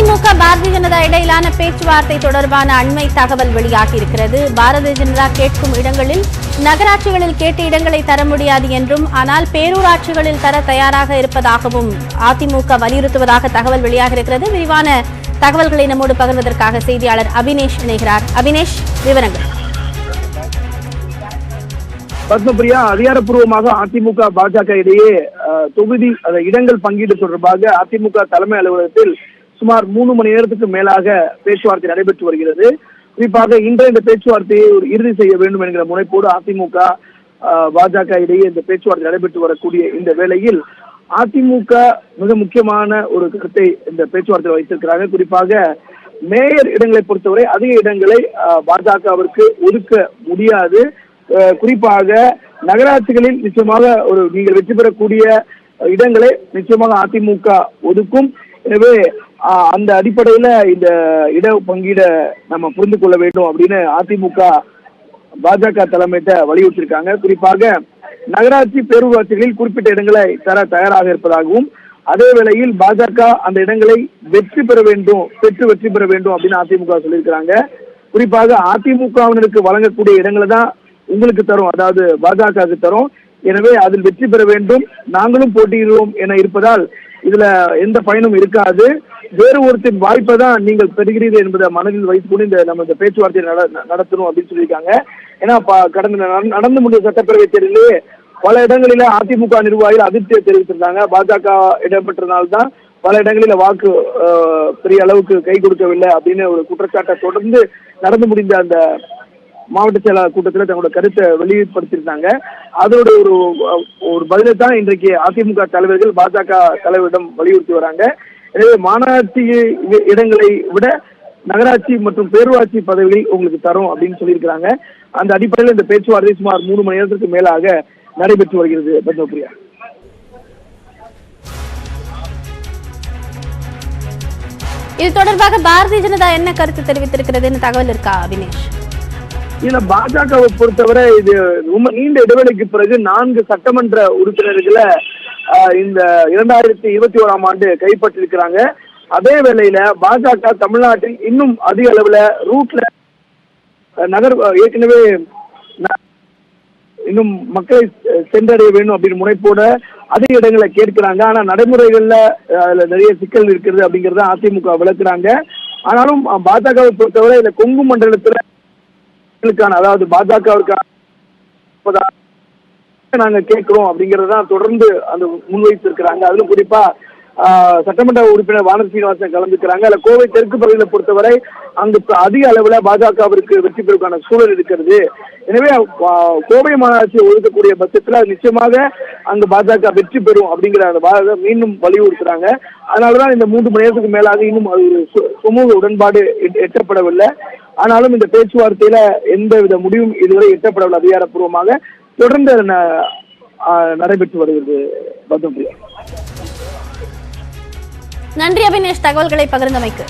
அதிமுக பாரதிய ஜனதா இடையிலான பேச்சுவார்த்தை தொடர்பான அண்மை தகவல் வெளியாகியிருக்கிறது. பாரதிய ஜனதா கேட்கும் இடங்களில் நகராட்சிகளில் கேட்ட இடங்களை தர முடியாது என்றும், ஆனால் பேரூராட்சிகளில் தர தயாராக இருப்பதாகவும் அதிமுக வலியுறுத்துவதாக தகவல் வெளியாகியிருக்கிறது. விரிவான தகவல்களை நம்மோடு பகிர்வதற்காக செய்தியாளர் அபினேஷ் இணைகிறார். அபினேஷ், விவரங்கள். பத்மபிரியா, அதிகாரப்பூர்வமாக அதிமுக பாஜக இடையே தொகுதி இடங்கள் பங்கீடு தொடர்பாக அதிமுக தலைமை அலுவலகத்தில் சுமார் 3 மணி நேரத்துக்கு மேலாக பேச்சுவார்த்தை நடைபெற்று வருகிறது. குறிப்பாக இன்றைய இந்த பேச்சுவார்த்தையை இறுதி செய்ய வேண்டும் என்கிற முனைப்போடு அதிமுக பாஜக இடையே இந்த பேச்சுவார்த்தை நடைபெற்று வரக்கூடிய இந்த வேளையில் அதிமுக மிக முக்கியமான ஒரு கருத்தை இந்த பேச்சுவார்த்தையில் வைத்திருக்கிறாங்க. குறிப்பாக மேயர் இடங்களை பொறுத்தவரை அதிக இடங்களை பாஜகவிற்கு ஒதுக்க முடியாது. குறிப்பாக நகராட்சிகளில் நிச்சயமாக நீங்கள் வெற்றி பெறக்கூடிய இடங்களை நிச்சயமாக அதிமுக ஒதுக்கும். எனவே அந்த அடிப்படையில இந்த இட பங்கீட நம்ம புரிந்து கொள்ள வேண்டும் அப்படின்னு அதிமுக பாஜக தலைமையிட்ட வலியுறுத்திருக்காங்க. குறிப்பாக நகராட்சி பேரூராட்சிகளில் குறிப்பிட்ட இடங்களை தர தயாராக இருப்பதாகவும், அதே வேளையில் பாஜக அந்த இடங்களை வெற்றி பெற வேண்டும் அப்படின்னு அதிமுக சொல்லியிருக்கிறாங்க. குறிப்பாக அதிமுகவினருக்கு வழங்கக்கூடிய இடங்களை தான் உங்களுக்கு தரும், அதாவது பாஜகவுக்கு தரும். எனவே அதில் வெற்றி பெற வேண்டும், நாங்களும் போட்டியிடுவோம் என இருப்பதால் இதுல எந்த பயனும் இருக்காது. வேறு ஒருத்தின் வாய்ப்பை தான் நீங்கள் பெறுகிறீர்கள் என்பதை மனதில் வைத்துக்கொண்டு இந்த பேச்சுவார்த்தையை நடத்தணும் அப்படின்னு சொல்லியிருக்காங்க. ஏன்னா கடந்த நடந்து முடிந்த சட்டப்பேரவை தேர்தலிலே பல இடங்களில அதிமுக நிர்வாகிகள் அதிருப்தியை தெரிவித்திருந்தாங்க. பாஜக இடம்பெற்றனால்தான் பல இடங்களில வாக்கு பெரிய அளவுக்கு கை கொடுக்கவில்லை அப்படின்னு ஒரு குற்றச்சாட்டை தொடர்ந்து நடந்து முடிந்த அந்த மாவட்ட செயலாளர் கூட்டத்தில் தங்களோட கருத்தை வெளிப்படுத்தியிருந்தாங்க. அதோட ஒரு பதிலை தான் இன்றைக்கு அதிமுக தலைவர்கள் பாஜக தலைவரிடம் வலியுறுத்தி வராங்க. எனவே மாநகராட்சி இடங்களை விட நகராட்சி மற்றும் பேரூராட்சி பதவிகளை உங்களுக்கு தரும் அப்படின்னு சொல்லியிருக்கிறாங்க. அந்த அடிப்படையில் இந்த பேச்சுவார்த்தை சுமார் 3 மணி நேரத்திற்கு மேலாக நடைபெற்று வருகிறது. பத்மபிரியா, இது தொடர்பாக பாரதிய ஜனதா என்ன கருத்து தெரிவித்திருக்கிறது தகவல் இருக்கா அபினேஷ்? இதுல பாஜகவை பொறுத்தவரை இது ரொம்ப நீண்ட இடைவெளிக்கு பிறகு 4 சட்டமன்ற உறுப்பினர்களை இந்த 2021ஆம் ஆண்டு கைப்பற்றிருக்கிறாங்க. அதே வேளையில பாஜக தமிழ்நாட்டில் இன்னும் அதிக அளவுல ரூட்ல ஏற்கனவே இன்னும் மக்களை சென்றடைய வேண்டும் அப்படின்னு முனைப்போட அதிக இடங்களை கேட்கிறாங்க. ஆனா நடைமுறைகள்ல அதுல நிறைய சிக்கல் இருக்கிறது அப்படிங்கறத அதிமுக விளக்குறாங்க. ஆனாலும் பாஜகவை பொறுத்தவரை இந்த கொங்கு மண்டலத்துல அதாவது பாஜகவிற்கான நாங்க கேட்கிறோம் அப்படிங்கறதான் தொடர்ந்து அந்த முன்வைத்து இருக்கிறாங்க. அதிலும் குறிப்பா சட்டமன்ற உறுப்பினர் வானதி சீனிவாசன் கலந்துக்கிறாங்க. அல்ல கோவை தெற்கு பகுதியை பொறுத்தவரை அங்கு அதிக அளவுல பாஜகவிற்கு வெற்றி பெறுவதற்கான சூழல் இருக்கிறது. எனவே கோவை மாநகராட்சியை ஒதுக்கக்கூடிய பட்சத்துல நிச்சயமாக அங்கு பாஜக வெற்றி பெறும் அப்படிங்கிற அந்த மீண்டும் வலியுறுத்துறாங்க. அதனாலதான் இந்த 3 மணி நேரத்துக்கு மேலாக இன்னும் அது ஒரு சுமூக உடன்பாடு எட்டப்படவில்லை. ஆனாலும் இந்த பேச்சுவார்த்தையில எந்தவித முடிவும் இதுவரை எட்டப்படவில்லை. அதிகாரப்பூர்வமாக தொடர்ந்து நடைபெற்று வருகிறது. பத்மபிரியா, நன்றி அபினேஷ், தகவல்களை பகிர்ந்தமைக்கு.